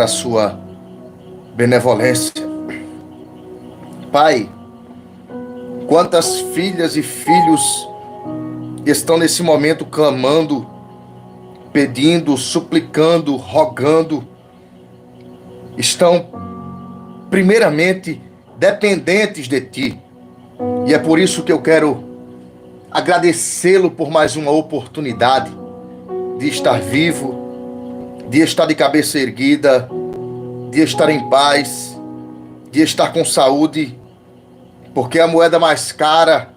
a sua benevolência. Pai, quantas filhas e filhos estão nesse momento clamando, pedindo, suplicando, rogando, estão primeiramente dependentes de Ti. E é por isso que eu quero agradecê-lo por mais uma oportunidade de estar vivo, de estar de cabeça erguida, de estar em paz, de estar com saúde, porque a moeda mais cara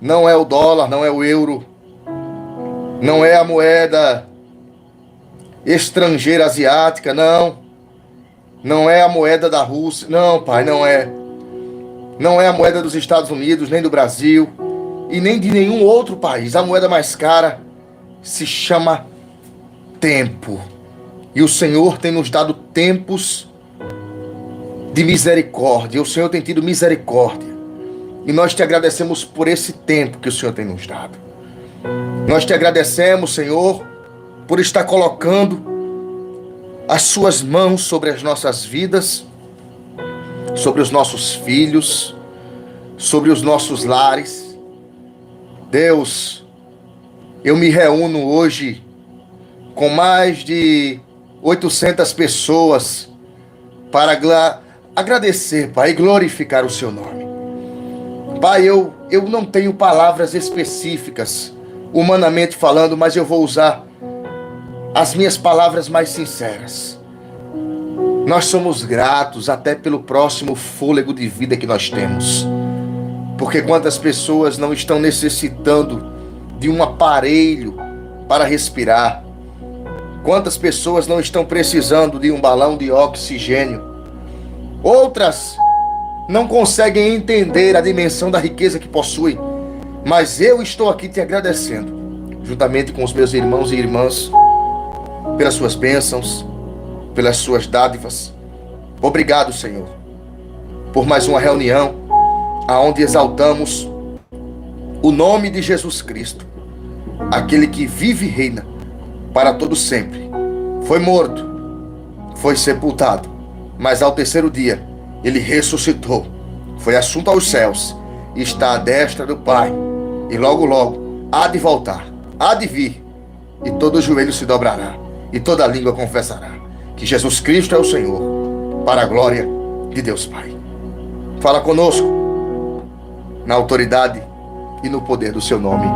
não é o dólar, não é o euro, não é a moeda estrangeira asiática, não é a moeda da Rússia, não, Pai, não é a moeda dos Estados Unidos, nem do Brasil e nem de nenhum outro país. A moeda mais cara se chama tempo. E o Senhor tem nos dado tempos de misericórdia. O Senhor tem tido misericórdia. E nós te agradecemos por esse tempo que o Senhor tem nos dado. Nós te agradecemos, Senhor, por estar colocando as suas mãos sobre as nossas vidas, sobre os nossos filhos, sobre os nossos lares. Deus, eu me reúno hoje com mais de 800 pessoas para agradecer, Pai, e glorificar o seu nome. Pai, eu não tenho palavras específicas, humanamente falando, mas eu vou usar as minhas palavras mais sinceras. Nós somos gratos até pelo próximo fôlego de vida que nós temos. Porque quantas pessoas não estão necessitando de um aparelho para respirar? Quantas pessoas não estão precisando de um balão de oxigênio? Outras não conseguem entender a dimensão da riqueza que possuem. Mas eu estou aqui te agradecendo, juntamente com os meus irmãos e irmãs, pelas suas bênçãos, pelas suas dádivas. Obrigado, Senhor, por mais uma reunião aonde exaltamos o nome de Jesus Cristo, aquele que vive e reina para todo sempre. Foi morto, foi sepultado, mas ao terceiro dia ele ressuscitou, foi assunto aos céus, está à destra do Pai, e logo logo há de voltar, há de vir, e todo joelho se dobrará, e toda língua confessará que Jesus Cristo é o Senhor, para a glória de Deus Pai. Fala conosco, na autoridade e no poder do seu nome.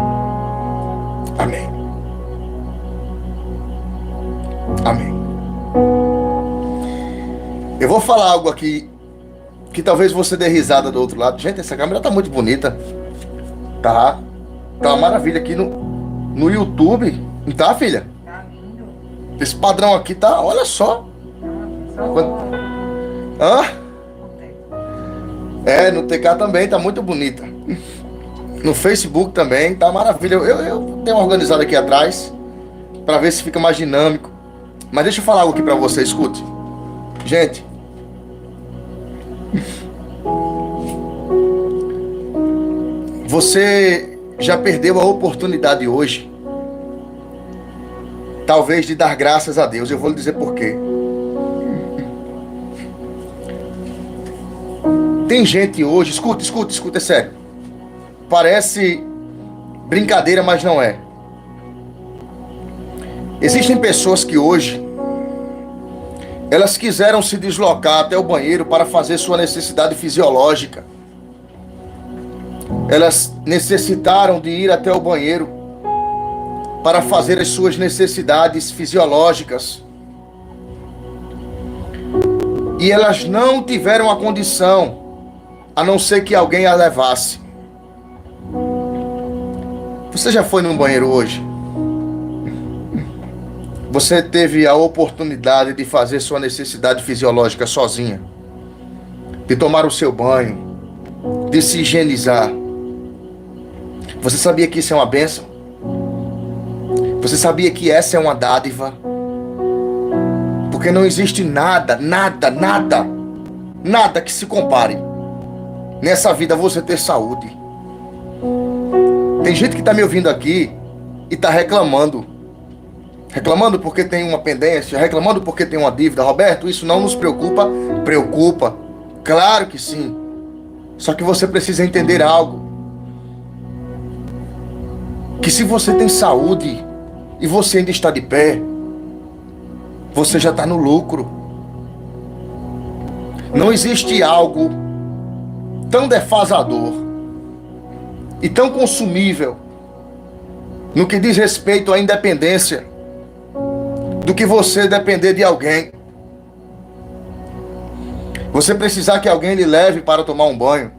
Amém. Amém. Eu vou falar algo aqui que talvez você dê risada do outro lado. Gente, essa câmera tá muito bonita. Tá uma maravilha aqui no YouTube. Não tá, filha? Tá lindo. Esse padrão aqui tá, olha só. Hã? No TK também tá muito bonita. No Facebook também tá maravilha. Eu tenho organizado aqui atrás para ver se fica mais dinâmico. Mas deixa eu falar algo aqui para você, escute. Gente, você já perdeu a oportunidade hoje, talvez, de dar graças a Deus. Eu vou lhe dizer por quê. Tem gente hoje, escuta, é sério. Parece brincadeira, mas não é. Existem pessoas que hoje, elas quiseram se deslocar até o banheiro para fazer sua necessidade fisiológica. Elas necessitaram de ir até o banheiro para fazer as suas necessidades fisiológicas. E elas não tiveram a condição, a não ser que alguém a levasse. Você já foi num banheiro hoje? Você teve a oportunidade de fazer sua necessidade fisiológica sozinha, de tomar o seu banho, de se higienizar. Você sabia que isso é uma bênção? Você sabia que essa é uma dádiva? Porque não existe nada que se compare nessa vida a você ter saúde. Tem gente que está me ouvindo aqui e está reclamando reclamando porque tem uma pendência, reclamando porque tem uma dívida. Roberto, isso não nos preocupa? Preocupa, claro que sim. Só que você precisa entender algo, que se você tem saúde e você ainda está de pé, você já está no lucro. Não existe algo tão defasador e tão consumível no que diz respeito à independência do que você depender de alguém. Você precisar que alguém lhe leve para tomar um banho.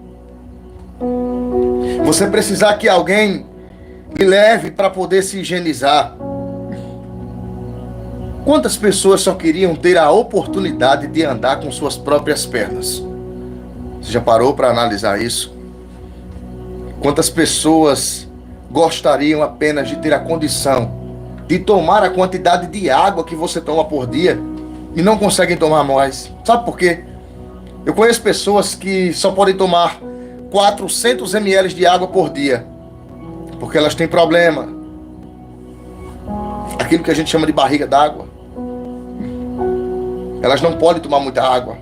Você precisar que alguém lhe leve para poder se higienizar. Quantas pessoas só queriam ter a oportunidade de andar com suas próprias pernas? Você já parou para analisar isso? Quantas pessoas gostariam apenas de ter a condição de tomar a quantidade de água que você toma por dia e não conseguem tomar mais? Sabe por quê? Eu conheço pessoas que só podem tomar 400 ml de água por dia, porque elas têm problema. Aquilo que a gente chama de barriga d'água. Elas não podem tomar muita água.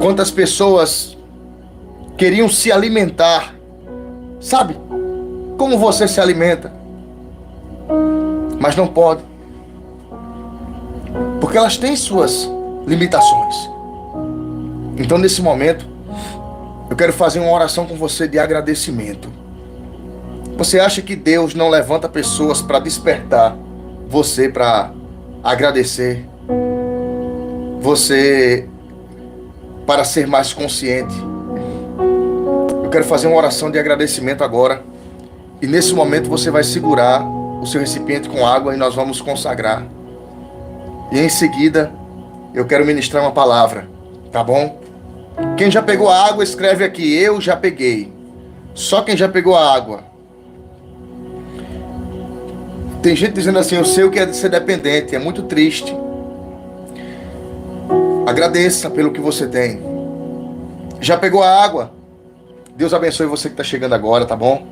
Quantas pessoas queriam se alimentar? Sabe? Como você se alimenta? Mas não pode. Porque elas têm suas limitações. Então, nesse momento, eu quero fazer uma oração com você de agradecimento. Você acha que Deus não levanta pessoas para despertar você para agradecer? Você para ser mais consciente? Eu quero fazer uma oração de agradecimento agora. E nesse momento você vai segurar o seu recipiente com água e nós vamos consagrar. E em seguida eu quero ministrar uma palavra, tá bom? Quem já pegou a água, escreve aqui: eu já peguei. Só quem já pegou a água. Tem gente dizendo assim: eu sei o que é de ser dependente. É muito triste. Agradeça pelo que você tem. Já pegou a água? Deus abençoe você que está chegando agora, tá bom?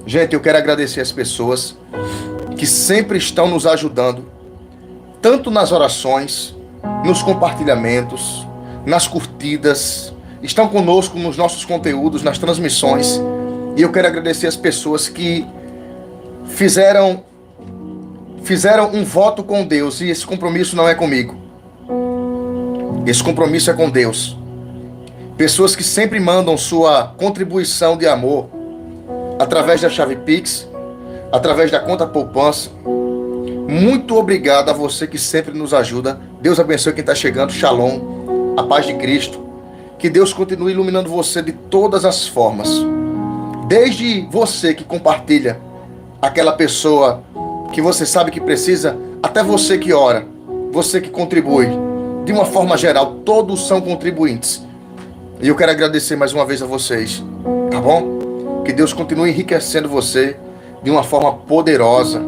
Gente, eu quero agradecer as pessoas que sempre estão nos ajudando, tanto nas orações, nos compartilhamentos, nas curtidas, estão conosco nos nossos conteúdos, nas transmissões. E eu quero agradecer as pessoas que fizeram um voto com Deus, e esse compromisso não é comigo. Esse compromisso é com Deus. Pessoas que sempre mandam sua contribuição de amor através da chave Pix, através da conta poupança. Muito obrigado a você que sempre nos ajuda. Deus abençoe quem está chegando. Shalom, a paz de Cristo. Que Deus continue iluminando você de todas as formas. Desde você que compartilha aquela pessoa que você sabe que precisa, até você que ora, você que contribui. De uma forma geral, todos são contribuintes. E eu quero agradecer mais uma vez a vocês, tá bom? Que Deus continue enriquecendo você de uma forma poderosa.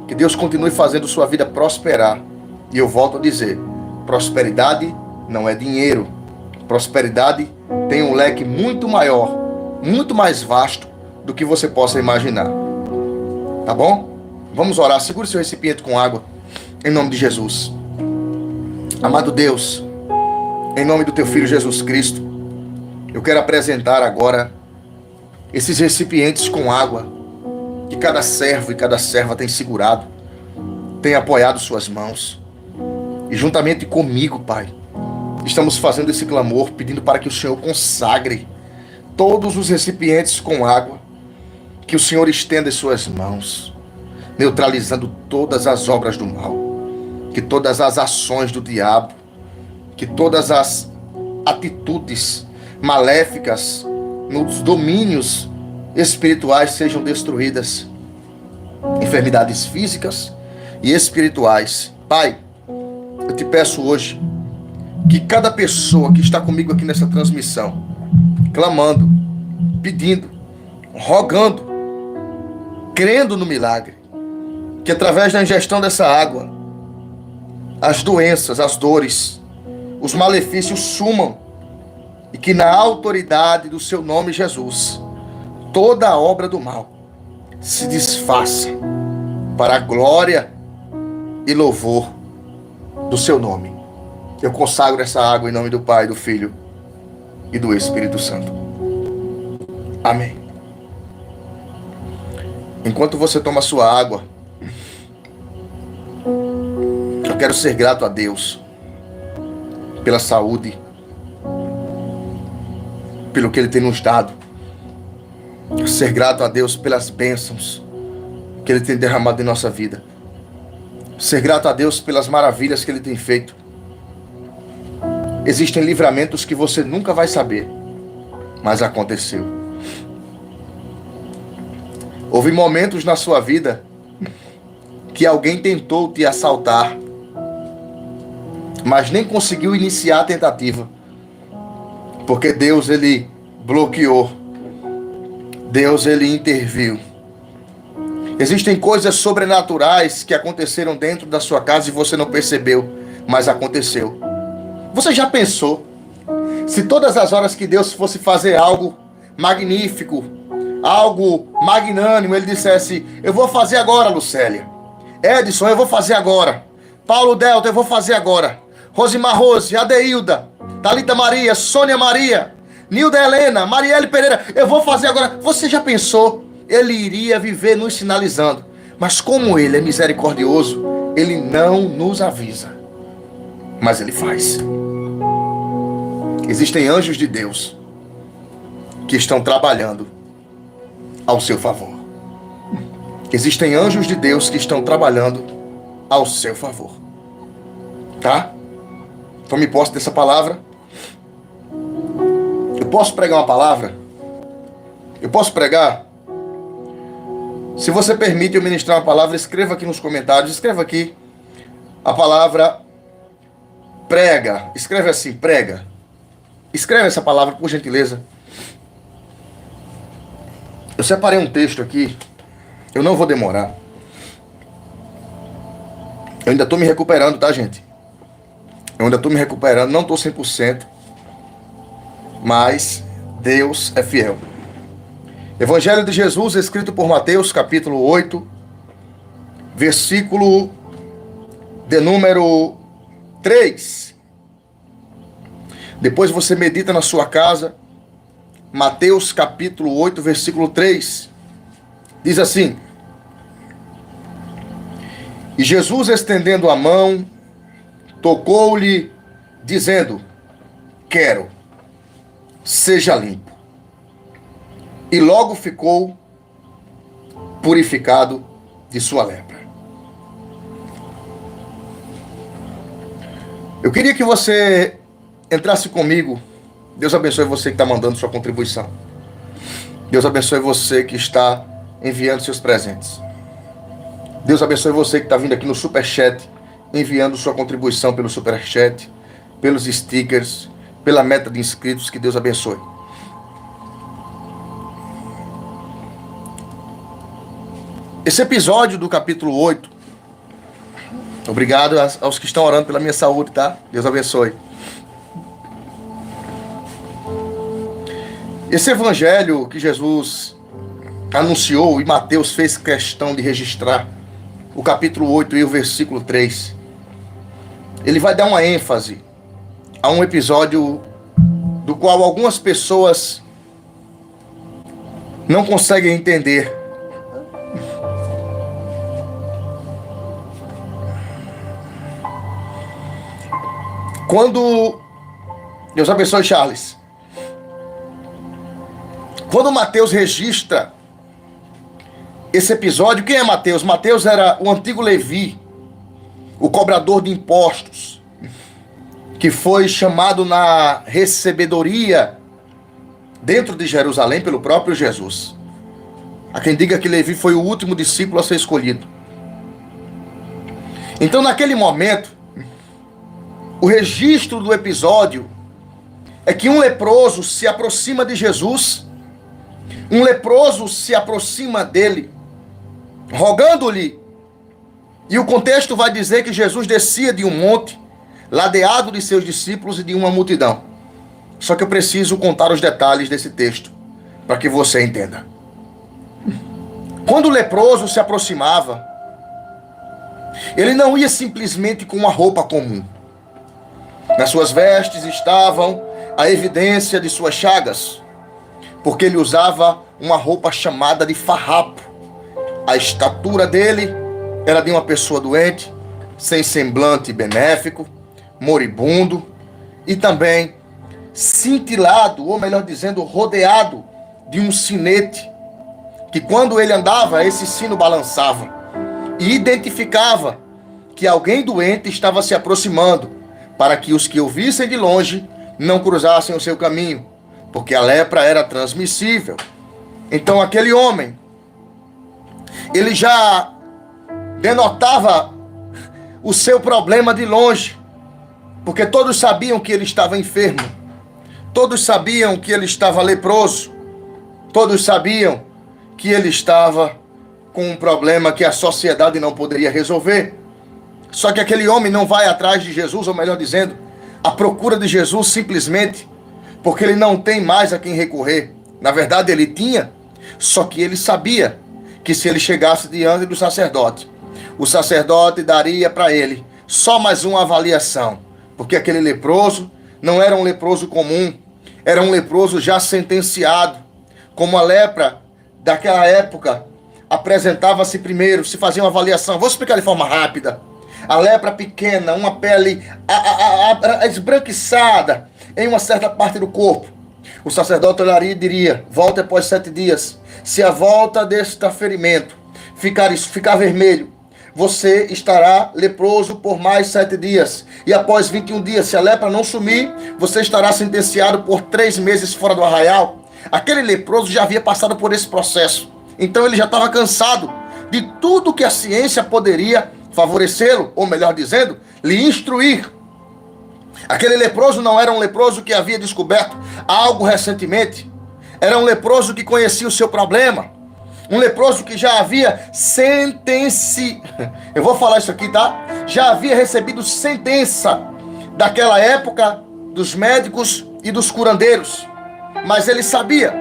Que Deus continue fazendo sua vida prosperar. E eu volto a dizer, prosperidade não é dinheiro. Prosperidade tem um leque muito maior, muito mais vasto do que você possa imaginar. Tá bom? Vamos orar. Segure seu recipiente com água, em nome de Jesus. Amado Deus, em nome do Teu Filho Jesus Cristo, eu quero apresentar agora esses recipientes com água que cada servo e cada serva tem segurado, tem apoiado suas mãos. E juntamente comigo, Pai, estamos fazendo esse clamor, pedindo para que o Senhor consagre todos os recipientes com água, que o Senhor estenda as suas mãos, neutralizando todas as obras do mal, que todas as ações do diabo, que todas as atitudes maléficas nos domínios espirituais sejam destruídas. Enfermidades físicas e espirituais. Pai, eu te peço hoje que cada pessoa que está comigo aqui nessa transmissão, clamando, pedindo, rogando, crendo no milagre, que através da ingestão dessa água, as doenças, as dores, os malefícios sumam, e que na autoridade do seu nome Jesus, toda a obra do mal se desfaça para a glória e louvor do seu nome. Eu consagro essa água em nome do Pai, do Filho e do Espírito Santo. Amém. Enquanto você toma sua água, eu quero ser grato a Deus pela saúde, pelo que Ele tem nos dado. Ser grato a Deus pelas bênçãos que Ele tem derramado em nossa vida. Ser grato a Deus pelas maravilhas que Ele tem feito. Existem livramentos que você nunca vai saber, mas aconteceu. Houve momentos na sua vida que alguém tentou te assaltar, mas nem conseguiu iniciar a tentativa, porque Deus, Ele bloqueou. Deus, Ele interviu. Existem coisas sobrenaturais que aconteceram dentro da sua casa e você não percebeu, mas aconteceu. Você já pensou se todas as horas que Deus fosse fazer algo magnífico, algo magnânimo, Ele dissesse: eu vou fazer agora, Lucélia. Edson, eu vou fazer agora. Paulo Delta, eu vou fazer agora. Rosimar Rose, Adeilda, Thalita Maria, Sônia Maria, Nilda Helena, Marielle Pereira, eu vou fazer agora. Você já pensou? Ele iria viver nos sinalizando. Mas como Ele é misericordioso, Ele não nos avisa, mas Ele faz. Existem anjos de Deus que estão trabalhando ao seu favor. Existem anjos de Deus que estão trabalhando ao seu favor. Tá? Tome posse dessa palavra. Eu posso pregar uma palavra? Eu posso pregar? Se você permite eu ministrar uma palavra, escreva aqui nos comentários. Escreva aqui a palavra prega. Escreve assim, prega. Escreve essa palavra, por gentileza. Eu separei um texto aqui. Eu não vou demorar. Eu ainda estou me recuperando, tá, gente? Eu ainda estou me recuperando. Não estou 100%. Mas Deus é fiel. Evangelho de Jesus, escrito por Mateus, capítulo 8, versículo de número 3. Depois você medita na sua casa. Mateus, capítulo 8, versículo 3. Diz assim: e Jesus, estendendo a mão, tocou-lhe, dizendo: quero, seja limpo. E logo ficou purificado de sua lepra. Eu queria que você entrasse comigo. Deus abençoe você que está mandando sua contribuição. Deus abençoe você que está enviando seus presentes. Deus abençoe você que está vindo aqui no Superchat, enviando sua contribuição pelo Superchat, pelos stickers, pela meta de inscritos. Que Deus abençoe. Esse episódio do capítulo 8, obrigado aos que estão orando pela minha saúde, tá? Deus abençoe. Esse evangelho que Jesus anunciou e Mateus fez questão de registrar, o capítulo 8 e o versículo 3, ele vai dar uma ênfase a um episódio do qual algumas pessoas não conseguem entender. Quando... Deus abençoe, Charles. Quando Mateus registra esse episódio, quem é Mateus? Mateus era o antigo Levi, o cobrador de impostos, que foi chamado na recebedoria dentro de Jerusalém pelo próprio Jesus. Há quem diga que Levi foi o último discípulo a ser escolhido. Então, naquele momento, o registro do episódio é que um leproso se aproxima de Jesus, um leproso se aproxima dele, rogando-lhe, e o contexto vai dizer que Jesus descia de um monte, ladeado de seus discípulos e de uma multidão. Só que eu preciso contar os detalhes desse texto, para que você entenda. Quando o leproso se aproximava, Ele não ia simplesmente com uma roupa comum. Nas suas vestes estavam a evidência de suas chagas, porque ele usava uma roupa chamada de farrapo. A estatura dele era de uma pessoa doente, sem semblante benéfico, moribundo e também cintilado, ou melhor dizendo, rodeado de um sinete, que quando ele andava, esse sino balançava e identificava que alguém doente estava se aproximando, para que os que o vissem de longe não cruzassem o seu caminho, porque a lepra era transmissível. Então aquele homem, ele já denotava o seu problema de longe, porque todos sabiam que ele estava enfermo, todos sabiam que ele estava leproso, todos sabiam que ele estava com um problema que a sociedade não poderia resolver. Só que aquele homem não vai atrás de Jesus, ou melhor dizendo, à procura de Jesus simplesmente porque ele não tem mais a quem recorrer. Na verdade ele tinha, só que ele sabia que se ele chegasse diante do sacerdote, o sacerdote daria para ele só mais uma avaliação, porque aquele leproso não era um leproso comum, era um leproso já sentenciado. Como a lepra daquela época apresentava-se primeiro, se fazia uma avaliação. Vou explicar de forma rápida. A lepra pequena, uma pele esbranquiçada em uma certa parte do corpo. O sacerdote olharia e diria: volte após 7 dias. Se a volta deste ferimento ficar vermelho, você estará leproso por mais 7 dias. E após 21 dias, se a lepra não sumir, você estará sentenciado por 3 meses fora do arraial. Aquele leproso já havia passado por esse processo. Então ele já estava cansado de tudo que a ciência poderia favorecê-lo, ou melhor dizendo, lhe instruir. Aquele leproso não era um leproso que havia descoberto algo recentemente. Era um leproso que conhecia o seu problema. Um leproso que já havia eu vou falar isso aqui, tá? Já havia recebido sentença daquela época dos médicos e dos curandeiros. Mas ele sabia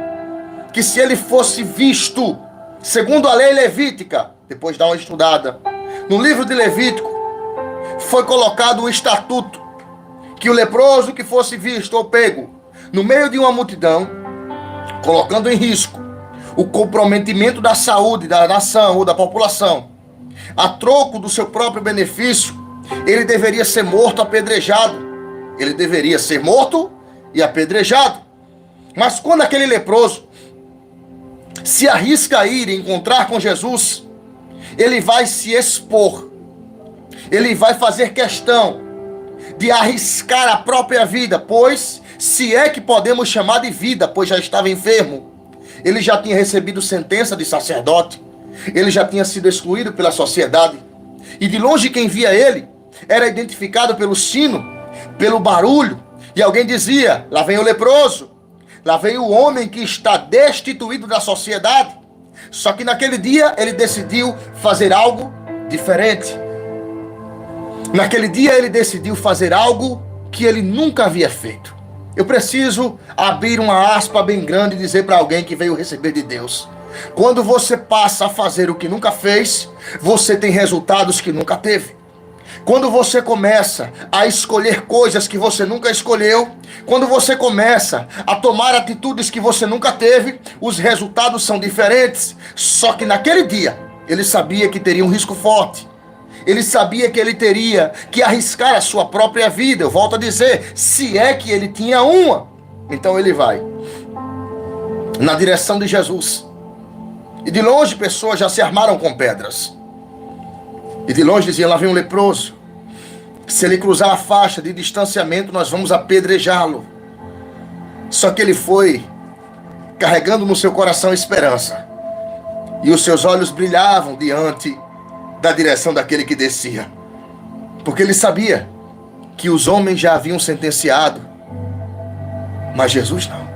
que se ele fosse visto segundo a lei levítica, depois de dar uma estudada, no livro de Levítico, foi colocado um estatuto que o leproso que fosse visto ou pego no meio de uma multidão, colocando em risco o comprometimento da saúde da nação ou da população, a troco do seu próprio benefício, ele deveria ser morto, apedrejado. Ele deveria ser morto e apedrejado. Mas quando aquele leproso se arrisca a ir e encontrar com Jesus, ele vai se expor, ele vai fazer questão de arriscar a própria vida, pois, se é que podemos chamar de vida, pois já estava enfermo, ele já tinha recebido sentença de sacerdote, ele já tinha sido excluído pela sociedade, e de longe quem via ele era identificado pelo sino, pelo barulho, e alguém dizia: lá vem o leproso, lá vem o homem que está destituído da sociedade. Só que naquele dia ele decidiu fazer algo diferente. Naquele dia ele decidiu fazer algo que ele nunca havia feito. Eu preciso abrir uma aspa bem grande e dizer para alguém que veio receber de Deus: quando você passa a fazer o que nunca fez, você tem resultados que nunca teve. Quando você começa a escolher coisas que você nunca escolheu, quando você começa a tomar atitudes que você nunca teve, os resultados são diferentes. Só que naquele dia, ele sabia que teria um risco forte. Ele sabia que ele teria que arriscar a sua própria vida. Eu volto a dizer, se é que ele tinha uma. Então ele vai na direção de Jesus. E de longe pessoas já se armaram com pedras. E de longe diziam: lá vem um leproso. Se ele cruzar a faixa de distanciamento, nós vamos apedrejá-lo. Só que ele foi carregando no seu coração esperança. E os seus olhos brilhavam diante da direção daquele que descia. Porque ele sabia que os homens já haviam sentenciado, mas Jesus não.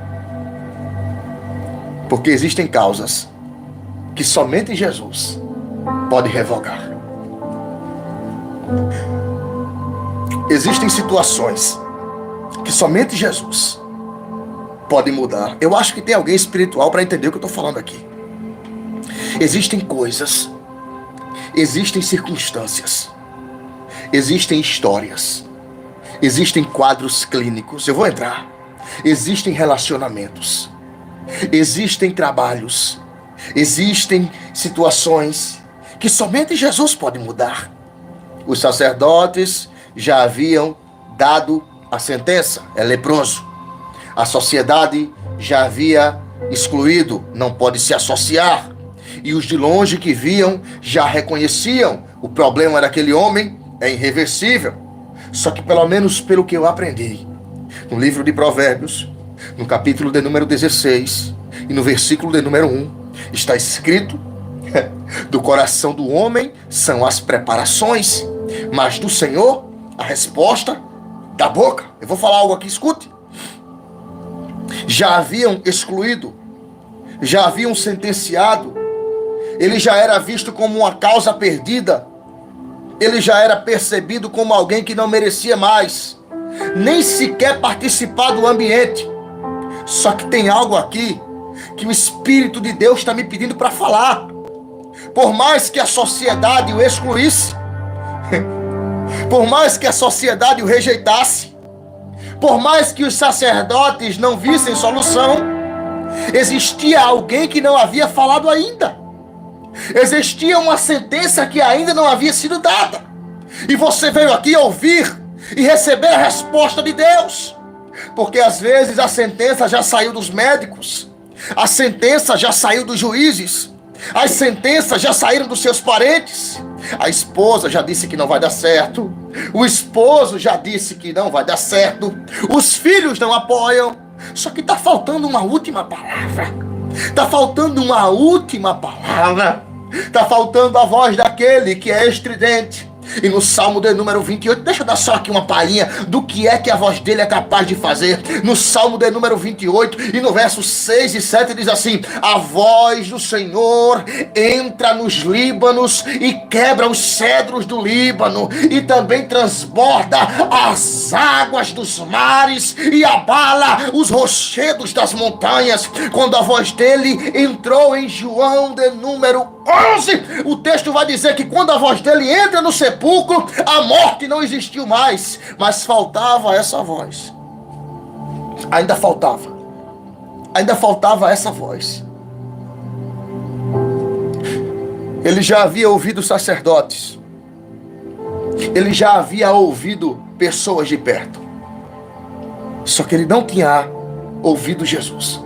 Porque existem causas que somente Jesus pode revogar. Existem situações que somente Jesus pode mudar. Eu acho que tem alguém espiritual para entender o que eu estou falando aqui. Existem coisas, existem circunstâncias Existem histórias, existem quadros clínicos, eu vou entrar. Existem relacionamentos, existem trabalhos, existem situações que somente Jesus pode mudar. Os sacerdotes já haviam dado a sentença, é leproso. A sociedade já havia excluído, não pode se associar. E os de longe que viam já reconheciam, o problema daquele homem é irreversível. Só que pelo menos pelo que eu aprendi, no livro de Provérbios, no capítulo de número 16 e no versículo de número 1, está escrito: do coração do homem são as preparações, mas do Senhor a resposta da boca. Eu vou falar algo aqui, escute. Já haviam excluído, já haviam sentenciado, ele já era visto como uma causa perdida, ele já era percebido como alguém que não merecia mais, nem sequer participar do ambiente. Só que tem algo aqui que o Espírito de Deus está me pedindo para falar. Por mais que a sociedade o excluísse, por mais que a sociedade o rejeitasse, por mais que os sacerdotes não vissem solução, existia alguém que não havia falado ainda. Existia uma sentença que ainda não havia sido dada. E você veio aqui ouvir e receber a resposta de Deus. Porque às vezes a sentença já saiu dos médicos, a sentença já saiu dos juízes, as sentenças já saíram dos seus parentes. A esposa já disse que não vai dar certo, o esposo já disse que não vai dar certo, os filhos não apoiam. Só que está faltando uma última palavra. Está faltando uma última palavra. Está faltando a voz daquele que é estridente. E no Salmo de número 28, deixa eu dar só aqui uma palhinha do que é que a voz dele é capaz de fazer. No Salmo de número 28 e no verso 6 e 7 diz assim: a voz do Senhor entra nos Líbanos e quebra os cedros do Líbano, e também transborda as águas dos mares e abala os rochedos das montanhas. Quando a voz dele entrou em João de número 11, o texto vai dizer que quando a voz dele entra no sepulcro, a morte não existiu mais, mas faltava essa voz. Ainda faltava essa voz. Ele já havia ouvido sacerdotes, ele já havia ouvido pessoas de perto, só que ele não tinha ouvido Jesus.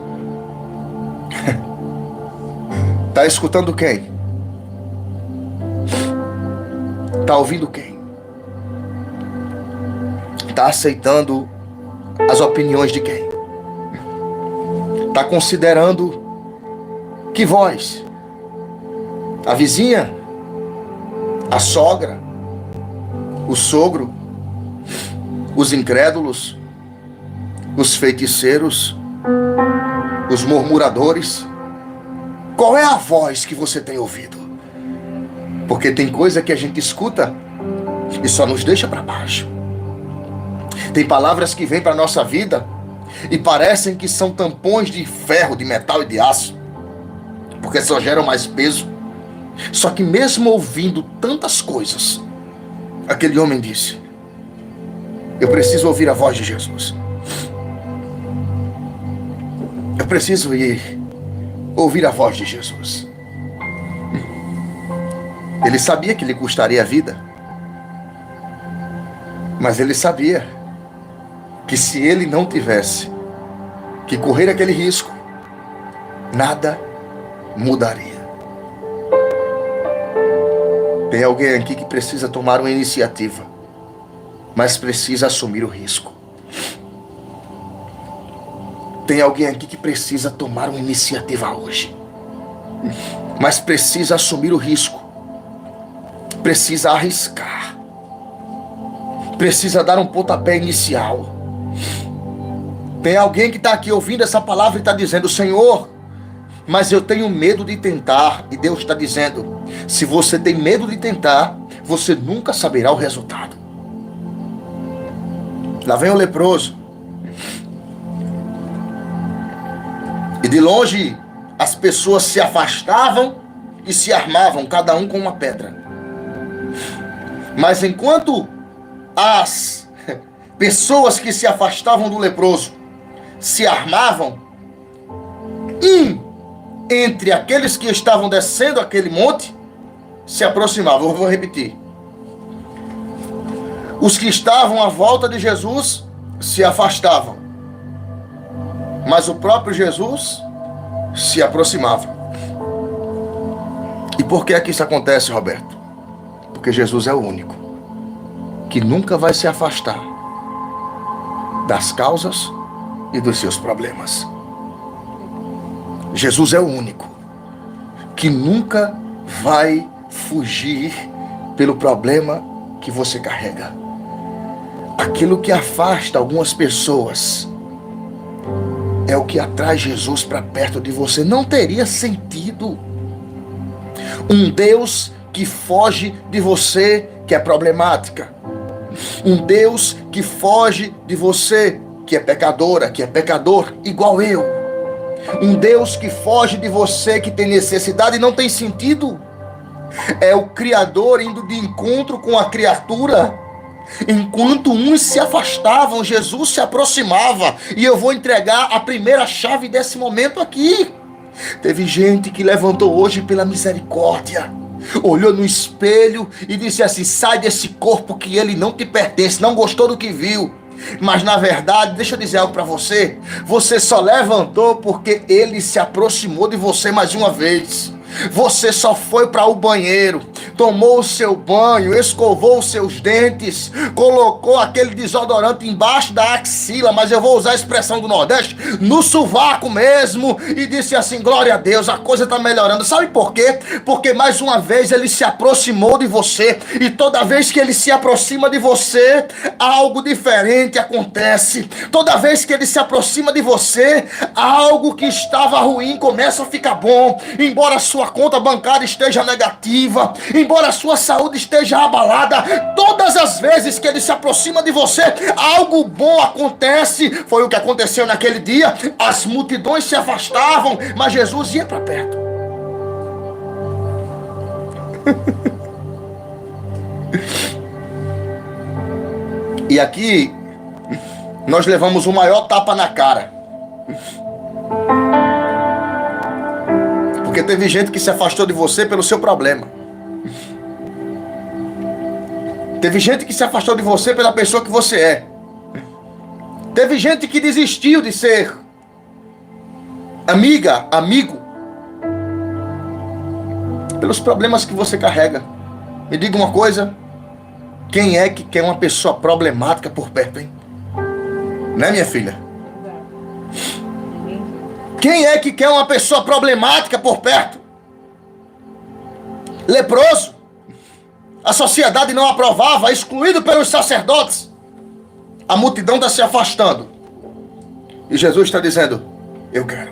Está escutando quem? Está ouvindo quem? Está aceitando as opiniões de quem? Está considerando que voz? A vizinha? A sogra? O sogro? Os incrédulos? Os feiticeiros? Os murmuradores? Qual é a voz que você tem ouvido? Porque tem coisa que a gente escuta e só nos deixa para baixo. Tem palavras que vêm para a nossa vida e parecem que são tampões de ferro, de metal e de aço, porque só geram mais peso. Só que mesmo ouvindo tantas coisas, aquele homem disse: eu preciso ouvir a voz de Jesus. Eu preciso ir ouvir a voz de Jesus. Ele sabia que lhe custaria a vida, mas ele sabia que se ele não tivesse que correr aquele risco, nada mudaria. Tem alguém aqui que precisa tomar uma iniciativa, mas precisa assumir o risco. Tem alguém aqui que precisa tomar uma iniciativa hoje, mas precisa assumir o risco, precisa arriscar, precisa dar um pontapé inicial. Tem alguém que está aqui ouvindo essa palavra e está dizendo: Senhor, mas eu tenho medo de tentar. E Deus está dizendo: se você tem medo de tentar, você nunca saberá o resultado. Lá vem o leproso. E de longe as pessoas se afastavam e se armavam, cada um com uma pedra. Mas enquanto as pessoas que se afastavam do leproso se armavam, entre aqueles que estavam descendo aquele monte se aproximavam. Eu vou repetir. Os que estavam à volta de Jesus se afastavam, mas o próprio Jesus se aproximava. E por que é que isso acontece, Roberto? Porque Jesus é o único que nunca vai se afastar das causas e dos seus problemas. Jesus é o único que nunca vai fugir pelo problema que você carrega. Aquilo que afasta algumas pessoas é o que atrai Jesus para perto de você. Não teria sentido um Deus que foge de você, que é problemática. Um Deus que foge de você, que é pecadora, que é pecador, igual eu. Um Deus que foge de você, que tem necessidade, não tem sentido. É o Criador indo de encontro com a criatura. Enquanto uns se afastavam, Jesus se aproximava. E eu vou entregar a primeira chave desse momento aqui. Teve gente que levantou hoje pela misericórdia, olhou no espelho e disse assim: sai desse corpo que ele não te pertence. Não gostou do que viu. Mas na verdade, deixa eu dizer algo para você. Você só levantou porque ele se aproximou de você mais uma vez. Você só foi para o banheiro, tomou o seu banho, escovou os seus dentes, colocou aquele desodorante embaixo da axila, mas eu vou usar a expressão do Nordeste, no sovaco mesmo, e disse assim: glória a Deus, a coisa está melhorando. Sabe por quê? Porque mais uma vez ele se aproximou de você, e toda vez que ele se aproxima de você, algo diferente acontece. Toda vez que ele se aproxima de você, algo que estava ruim começa a ficar bom. Embora a sua conta bancária esteja negativa, embora a sua saúde esteja abalada, todas as vezes que ele se aproxima de você, algo bom acontece. Foi o que aconteceu naquele dia. As multidões se afastavam, mas Jesus ia para perto. E aqui nós levamos o maior tapa na cara. Porque teve gente que se afastou de você pelo seu problema. Teve gente que se afastou de você pela pessoa que você é. Teve gente que desistiu de ser amiga, amigo, pelos problemas que você carrega. Me diga uma coisa: quem é que quer uma pessoa problemática por perto, hein? Né, minha filha? Quem é que quer uma pessoa problemática por perto? Leproso. A sociedade não aprovava, excluído pelos sacerdotes. A multidão está se afastando. E Jesus está dizendo: eu quero.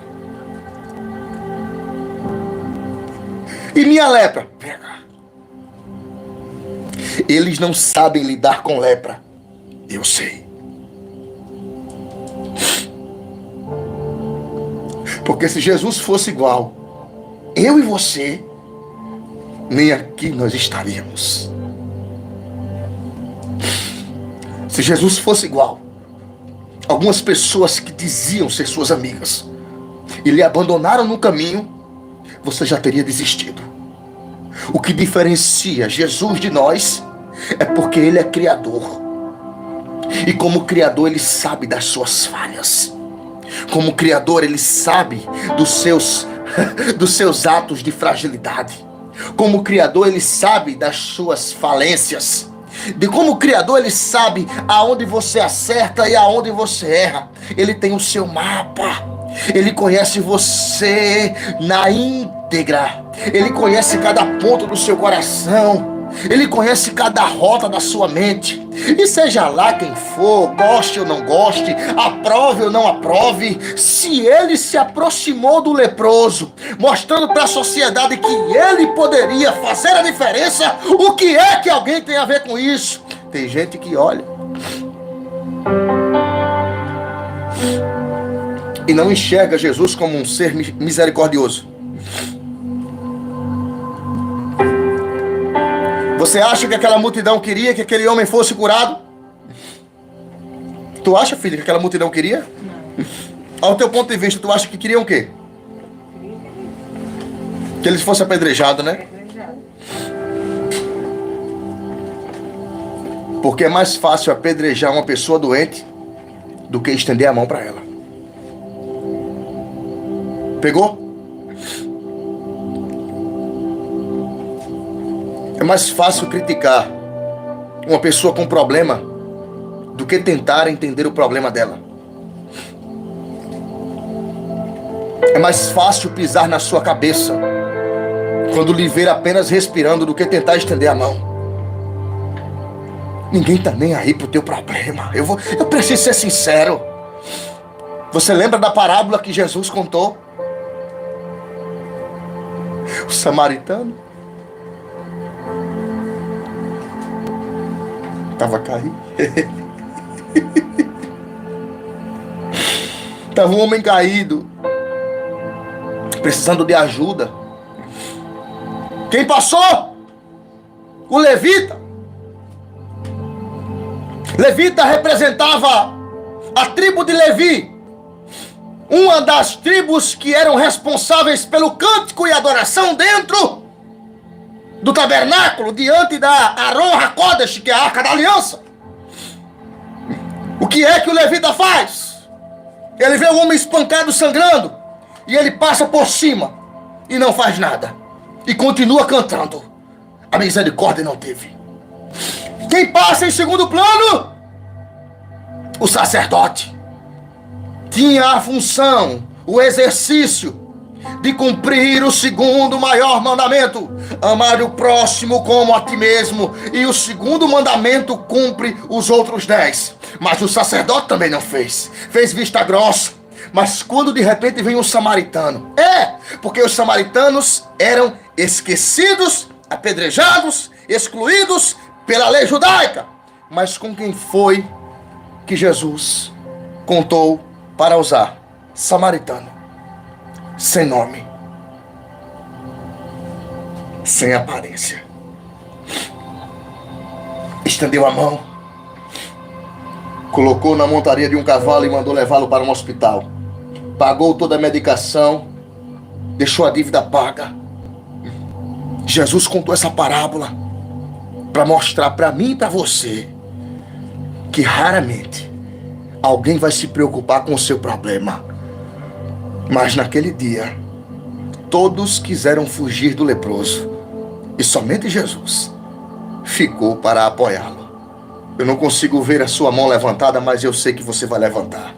E minha lepra? Pega. Eles não sabem lidar com lepra. Eu sei. Porque se Jesus fosse igual, eu e você, nem aqui nós estaríamos. Se Jesus fosse igual, algumas pessoas que diziam ser suas amigas e lhe abandonaram no caminho, você já teria desistido. O que diferencia Jesus de nós é porque ele é criador. E como criador ele sabe das suas falhas. Como criador ele sabe dos seus atos de fragilidade. Como criador ele sabe das suas falências. Como criador ele sabe aonde você acerta e aonde você erra. Ele tem o seu mapa. Ele conhece você na íntegra. Ele conhece cada ponto do seu coração. Ele conhece cada rota da sua mente. E seja lá quem for, goste ou não goste, aprove ou não aprove, se ele se aproximou do leproso, mostrando para a sociedade que ele poderia fazer a diferença, o que é que alguém tem a ver com isso? Tem gente que olha e não enxerga Jesus como um ser misericordioso. Você acha que aquela multidão queria que aquele homem fosse curado? Tu acha, filha, que aquela multidão queria? Não. Ao teu ponto de vista, tu acha que queriam o quê? Que eles fossem apedrejados, né? Apedrejado. Porque é mais fácil apedrejar uma pessoa doente do que estender a mão para ela. Pegou? É mais fácil criticar uma pessoa com problema do que tentar entender o problema dela. É mais fácil pisar na sua cabeça quando lhe ver apenas respirando do que tentar estender a mão. Ninguém tá nem aí pro teu problema. Eu preciso ser sincero. Você lembra da parábola que Jesus contou? O samaritano estava caído. Estava um homem caído, precisando de ajuda. Quem passou? O levita. Levita representava a tribo de Levi, uma das tribos que eram responsáveis pelo cântico e adoração dentro do tabernáculo, diante da Aron HaKodesh, que é a Arca da Aliança. O que é que o levita faz? Ele vê o homem espancado, sangrando, e ele passa por cima e não faz nada, e continua cantando. A misericórdia não teve. Quem passa em segundo plano? O sacerdote. Tinha a função, o exercício de cumprir o segundo maior mandamento: amar o próximo como a ti mesmo. E o segundo mandamento cumpre os outros 10. Mas o sacerdote também não fez. Fez vista grossa. Mas quando de repente vem um samaritano, porque os samaritanos eram esquecidos, apedrejados, excluídos pela lei judaica. Mas com quem foi que Jesus contou para usar? Samaritano. Sem nome, sem aparência. Estendeu a mão, colocou na montaria de um cavalo e mandou levá-lo para um hospital. Pagou toda a medicação, deixou a dívida paga. Jesus contou essa parábola para mostrar para mim e para você que raramente alguém vai se preocupar com o seu problema. Mas naquele dia, todos quiseram fugir do leproso, e somente Jesus ficou para apoiá-lo. Eu não consigo ver a sua mão levantada, mas eu sei que você vai levantar.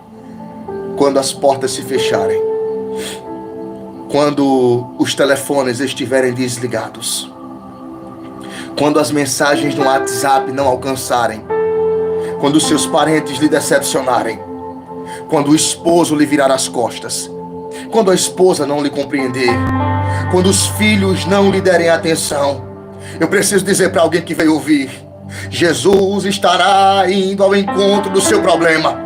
Quando as portas se fecharem, quando os telefones estiverem desligados, quando as mensagens no WhatsApp não alcançarem, quando os seus parentes lhe decepcionarem, quando o esposo lhe virar as costas, quando a esposa não lhe compreender, quando os filhos não lhe derem atenção, eu preciso dizer para alguém que veio ouvir: Jesus estará indo ao encontro do seu problema.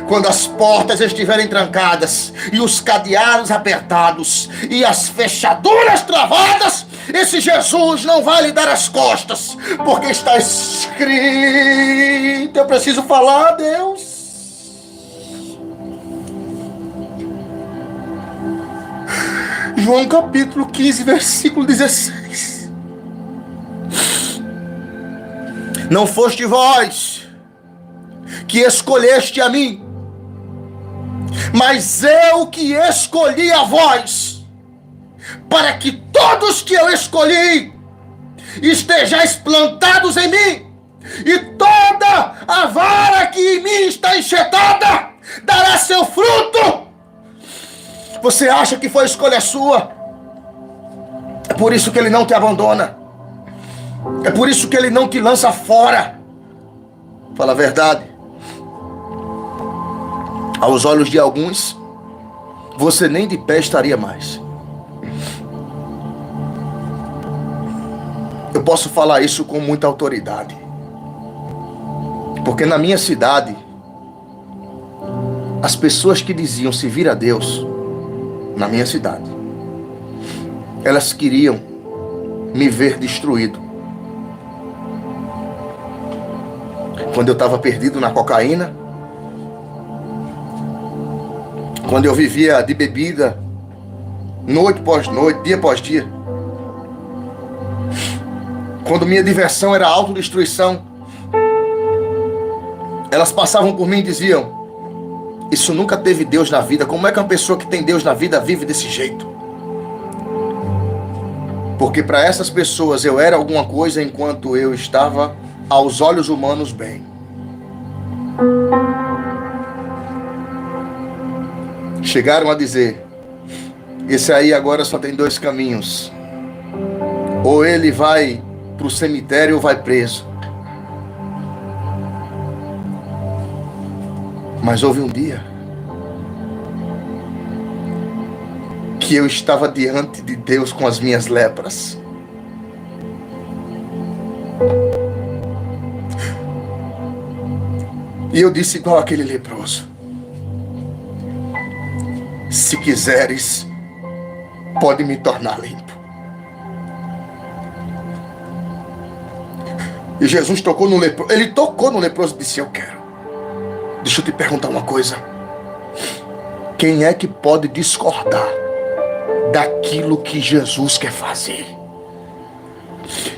Quando as portas estiverem trancadas e os cadeados apertados e as fechaduras travadas, esse Jesus não vai lhe dar as costas, porque está escrito. Eu preciso falar, Deus. João capítulo 15, versículo 16. Não foste vós que escolheste a mim, mas eu que escolhi a vós, para que todos que eu escolhi estejais plantados em mim, e toda a vara que em mim está enxertada dará seu fruto. Você acha que foi escolha sua? É por isso que ele não te abandona. É por isso que ele não te lança fora. Fala a verdade. Aos olhos de alguns, você nem de pé estaria mais. Eu posso falar isso com muita autoridade, porque na minha cidade, as pessoas que diziam servir a Deus, na minha cidade, elas queriam me ver destruído. Quando eu estava perdido na cocaína, quando eu vivia de bebida, noite após noite, dia após dia, quando minha diversão era a autodestruição, elas passavam por mim e diziam: isso nunca teve Deus na vida, como é que uma pessoa que tem Deus na vida vive desse jeito? Porque para essas pessoas eu era alguma coisa enquanto eu estava, aos olhos humanos, bem. Chegaram a dizer: esse aí agora só tem dois caminhos. Ou ele vai para o cemitério ou vai preso. Mas houve um dia que eu estava diante de Deus com as minhas lepras. E eu disse igual aquele leproso: se quiseres, pode me tornar limpo. E Jesus tocou no leproso. Ele tocou no leproso e disse: eu quero. Deixa eu te perguntar uma coisa. Quem é que pode discordar daquilo que Jesus quer fazer?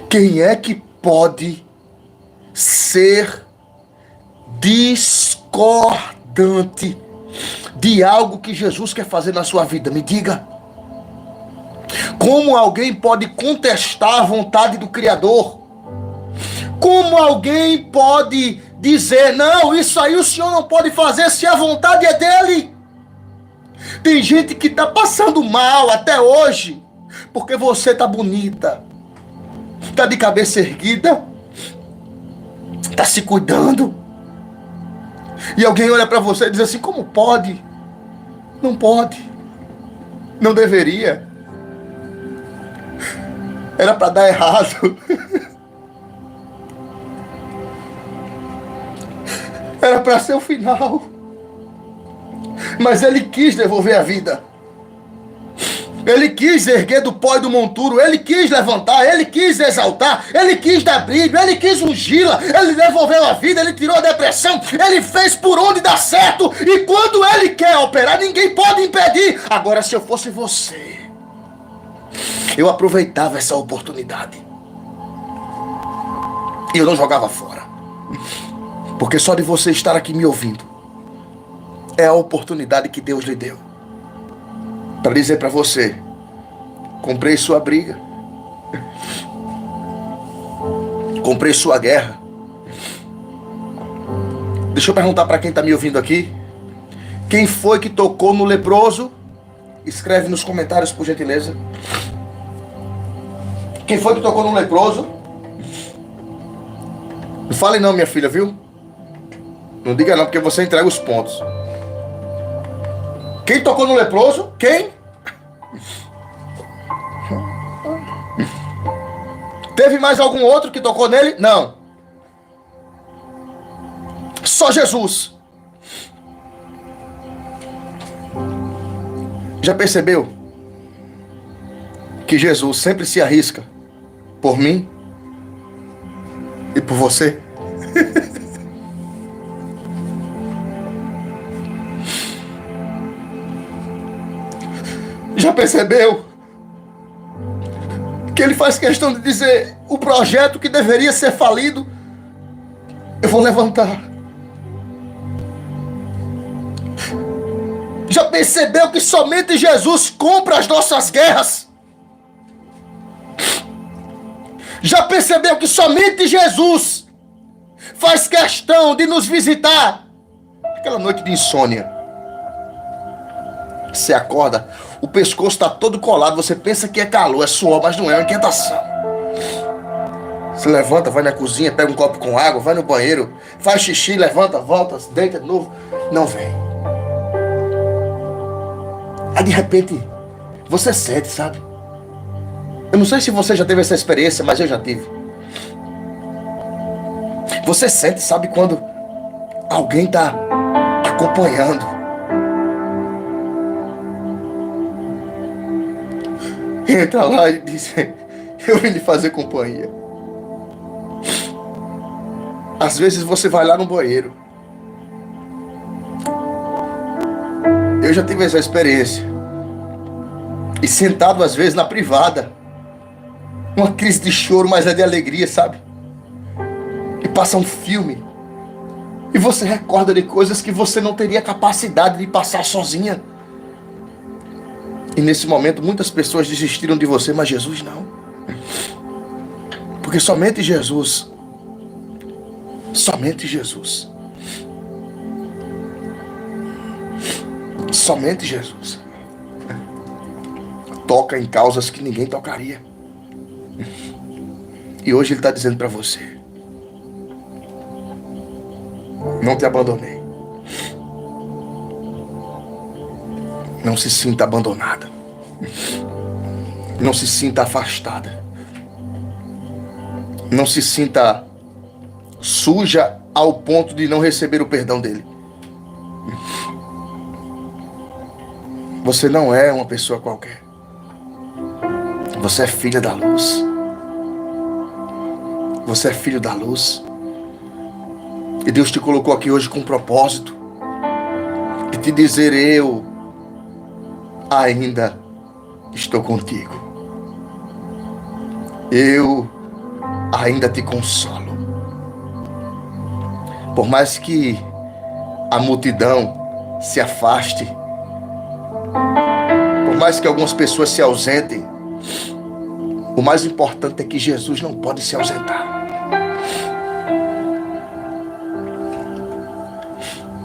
Quem é que pode ser discordante de algo que Jesus quer fazer na sua vida? Me diga. Como alguém pode contestar a vontade do Criador? Como alguém pode dizer: não, isso aí o Senhor não pode fazer se a vontade é dele? Tem gente que está passando mal até hoje porque você está bonita, está de cabeça erguida, está se cuidando, e alguém olha para você e diz assim: como pode? Não pode, não deveria, era para dar errado. Era para ser o final. Mas ele quis devolver a vida. Ele quis erguer do pó e do monturo. Ele quis levantar. Ele quis exaltar. Ele quis dar brilho. Ele quis ungí-la. Ele devolveu a vida. Ele tirou a depressão. Ele fez por onde dá certo. E quando ele quer operar, ninguém pode impedir. Agora, se eu fosse você, eu aproveitava essa oportunidade. E eu não jogava fora. Porque só de você estar aqui me ouvindo é a oportunidade que Deus lhe deu para dizer para você: comprei sua briga, comprei sua guerra. Deixa eu perguntar para quem está me ouvindo aqui: quem foi que tocou no leproso? Escreve nos comentários, por gentileza. Quem foi que tocou no leproso? Não fale não, minha filha, viu? Não diga não, porque você entrega os pontos. Quem tocou no leproso? Quem? Teve mais algum outro que tocou nele? Não. Só Jesus. Já percebeu que Jesus sempre se arrisca por mim e por você? Já percebeu que ele faz questão de dizer: o projeto que deveria ser falido, eu vou levantar. Já percebeu que somente Jesus compra as nossas guerras? Já percebeu que somente Jesus faz questão de nos visitar? Aquela noite de insônia, você acorda, o pescoço está todo colado, você pensa que é calor, é suor, mas não é, é uma inquietação. Você levanta, vai na cozinha, pega um copo com água, vai no banheiro, faz xixi, levanta, volta, deita de novo, não vem. Aí de repente, você sente, sabe? Eu não sei se você já teve essa experiência, mas eu já tive. Você sente, sabe, quando alguém está acompanhando. Entra lá e diz: eu vim lhe fazer companhia. Às vezes você vai lá no banheiro. Eu já tive essa experiência. E sentado às vezes na privada, uma crise de choro, mas é de alegria, sabe? E passa um filme. E você recorda de coisas que você não teria capacidade de passar sozinha. E nesse momento muitas pessoas desistiram de você, mas Jesus não. Porque somente Jesus, somente Jesus, somente Jesus toca em causas que ninguém tocaria. E hoje Ele está dizendo para você: não te abandonei. Não se sinta abandonada. Não se sinta afastada. Não se sinta suja ao ponto de não receber o perdão dele. Você não é uma pessoa qualquer. Você é filha da luz. Você é filho da luz. E Deus te colocou aqui hoje com um propósito de te dizer: eu ainda estou contigo. Eu ainda te consolo. Por mais que a multidão se afaste, por mais que algumas pessoas se ausentem, o mais importante é que Jesus não pode se ausentar.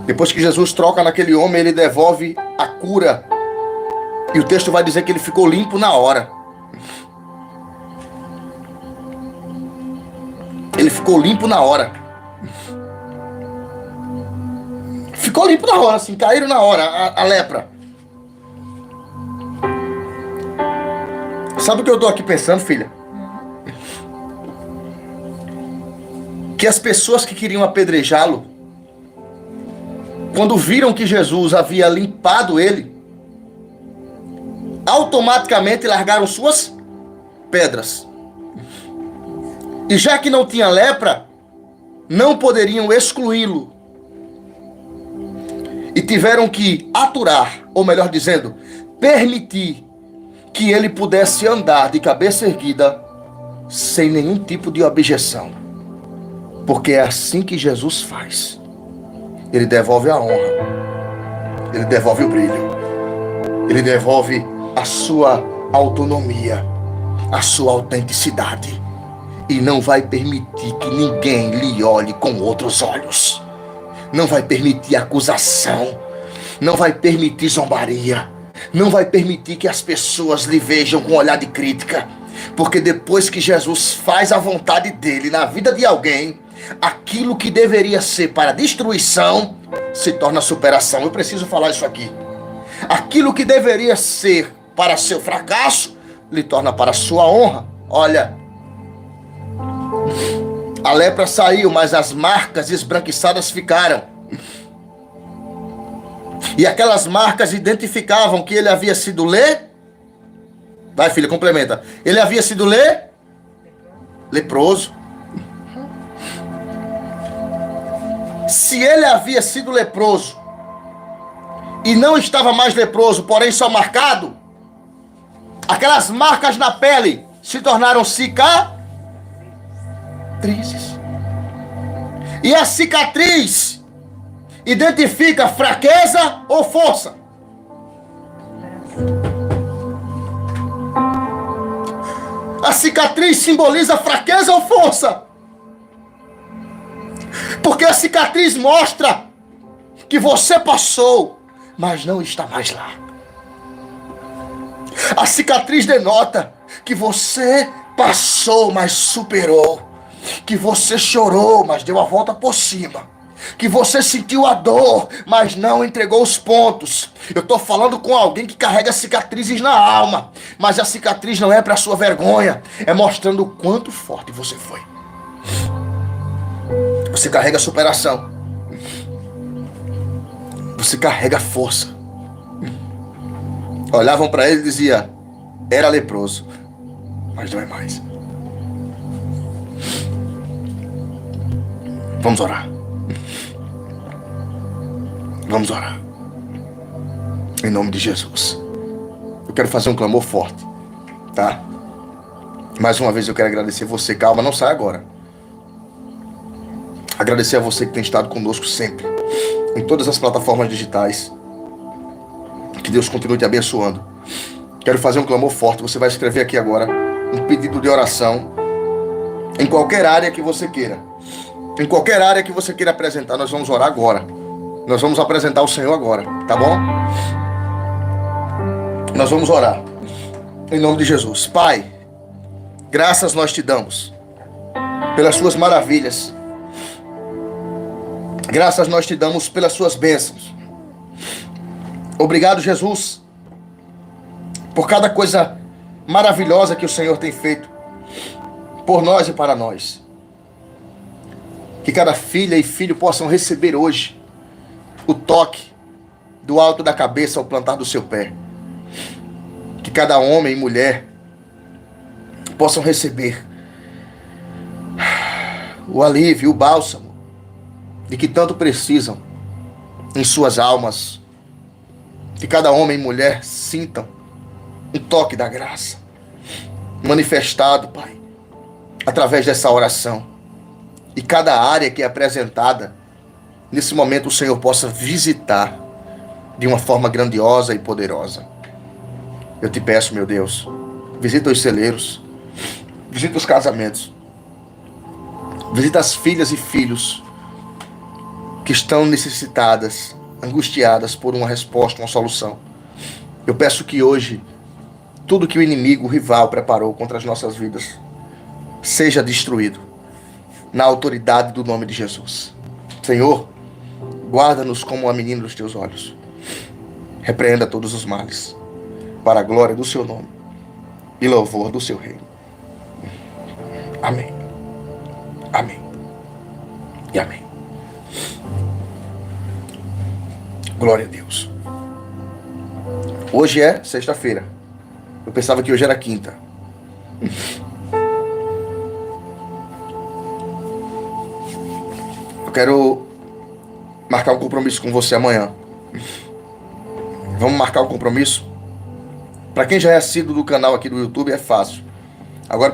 Depois que Jesus troca naquele homem, ele devolve a cura. E o texto vai dizer que ele ficou limpo na hora. Ele ficou limpo na hora. Ficou limpo na hora, assim, caíram na hora, a lepra. Sabe o que eu estou aqui pensando, filha? Que as pessoas que queriam apedrejá-lo, quando viram que Jesus havia limpado ele, automaticamente largaram suas pedras. E já que não tinha lepra, não poderiam excluí-lo. E tiveram que aturar, ou melhor dizendo, permitir que ele pudesse andar de cabeça erguida sem nenhum tipo de objeção. Porque é assim que Jesus faz. Ele devolve a honra. Ele devolve o brilho. Ele devolve a sua autonomia, a sua autenticidade. E não vai permitir que ninguém lhe olhe com outros olhos. Não vai permitir acusação. Não vai permitir zombaria. Não vai permitir que as pessoas lhe vejam com um olhar de crítica. Porque depois que Jesus faz a vontade dele na vida de alguém, aquilo que deveria ser para destruição se torna superação. Eu preciso falar isso aqui. Aquilo que deveria ser para seu fracasso lhe torna para sua honra. Olha, a lepra saiu, mas as marcas esbranquiçadas ficaram. E aquelas marcas identificavam que ele havia sido Vai, filha, complementa. Ele havia sido leproso. Se ele havia sido leproso e não estava mais leproso, porém só marcado, aquelas marcas na pele se tornaram cicatrizes. E a cicatriz identifica fraqueza ou força. A cicatriz simboliza fraqueza ou força. Porque a cicatriz mostra que você passou, mas não está mais lá. A cicatriz denota que você passou, mas superou. Que você chorou, mas deu a volta por cima. Que você sentiu a dor, mas não entregou os pontos. Eu estou falando com alguém que carrega cicatrizes na alma. Mas a cicatriz não é para sua vergonha. É mostrando o quanto forte você foi. Você carrega superação. Você carrega força. Olhavam para ele e diziam: era leproso, mas não é mais. Vamos orar. Vamos orar. Em nome de Jesus. Eu quero fazer um clamor forte, tá? Mais uma vez eu quero agradecer você. Calma, não sai agora. Agradecer a você que tem estado conosco sempre, em todas as plataformas digitais. Que Deus continue te abençoando. Quero fazer um clamor forte. Você vai escrever aqui agora um pedido de oração em qualquer área que você queira. Em qualquer área que você queira apresentar, nós vamos orar agora. Nós vamos apresentar o Senhor agora, tá bom? Nós vamos orar. Em nome de Jesus. Pai, graças nós te damos pelas suas maravilhas. Graças nós te damos pelas suas bênçãos. Obrigado, Jesus, por cada coisa maravilhosa que o Senhor tem feito por nós e para nós. Que cada filha e filho possam receber hoje o toque do alto da cabeça ao plantar do seu pé. Que cada homem e mulher possam receber o alívio, o bálsamo de que tanto precisam em suas almas. Que cada homem e mulher sintam um toque da graça manifestado, Pai, através dessa oração. E cada área que é apresentada, nesse momento o Senhor possa visitar de uma forma grandiosa e poderosa. Eu te peço, meu Deus, visita os celeiros, visita os casamentos, visita as filhas e filhos que estão necessitadas, angustiadas por uma resposta, uma solução. Eu peço que hoje, tudo que o inimigo, o rival, preparou contra as nossas vidas, seja destruído, na autoridade do nome de Jesus. Senhor, guarda-nos como a menina dos teus olhos. Repreenda todos os males, para a glória do seu nome e louvor do seu reino. Amém. Amém. E amém. Glória a Deus. Hoje é sexta-feira. Eu pensava que hoje era quinta. Eu quero marcar um compromisso com você amanhã. Vamos marcar um compromisso? Para quem já é assíduo do canal aqui do YouTube é fácil. Agora,